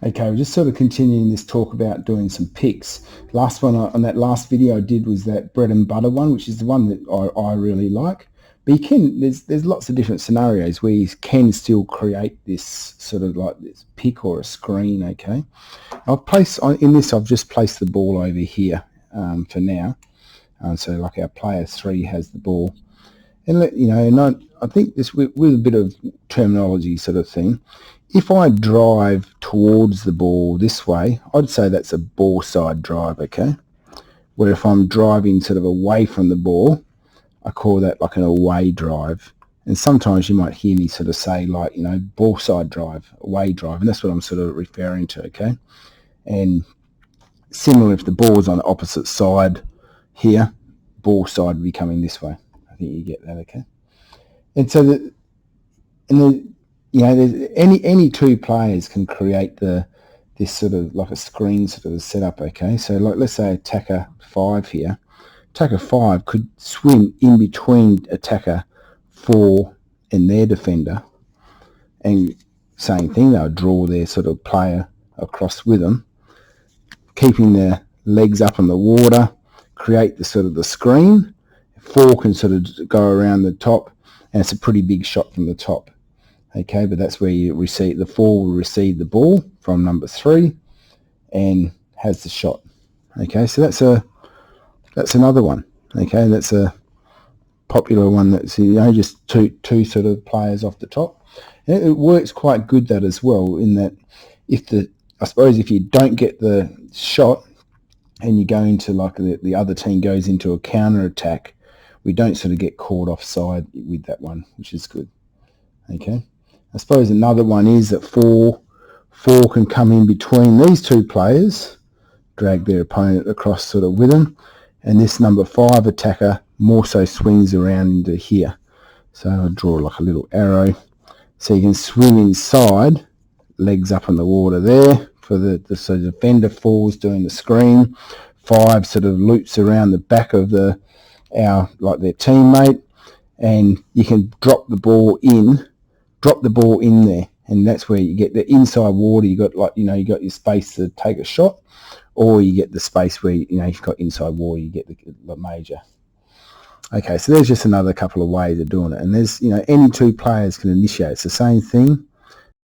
Okay, we're just sort of continuing this talk about doing some picks. Last one on that last video I did was that bread and butter one, which is the one that I really like. But you can, there's lots of different scenarios where you can still create this sort of like this pick or a screen. Okay, in this I've just placed the ball over here for now. So like our player 3 has the ball, and I think this with a bit of terminology sort of thing. If I drive towards the ball this way, I'd say that's a ball side drive, okay? Where if I'm driving sort of away from the ball, I call that like an away drive. And sometimes you might hear me sort of say like, ball side drive, away drive, and that's what I'm sort of referring to, okay? And similar, if the ball's on the opposite side here, ball side would be coming this way. I think you get that, okay? And so there's any two players can create this sort of like a screen sort of setup, okay? So like let's say attacker 5 here. Attacker 5 could swim in between attacker 4 and their defender, and same thing, they'll draw their sort of player across with them, keeping their legs up in the water, create the sort of the screen. 4 can sort of go around the top, and it's a pretty big shot from the top. Okay, but that's where you receive, the 4 will receive the ball from number 3 and has the shot. Okay, so that's another one. Okay, that's a popular one. That's just two sort of players off the top. And it works quite good that as well, in that I suppose if you don't get the shot and you go into like the other team goes into a counter attack, we don't sort of get caught offside with that one, which is good. Okay. I suppose another one is that 4 can come in between these two players, drag their opponent across sort of with them, and this number 5 attacker more so swings around into here. So I'll draw like a little arrow. So you can swim inside, legs up in the water there, for so the defender 4 is doing the screen. 5 sort of loops around the back of their teammate, and you can drop the ball in there, and that's where you get the inside water. You got you got your space to take a shot, or you get the space where you've got inside water, you get the major. Okay, so there's just another couple of ways of doing it, and there's any two players can initiate. It's the same thing.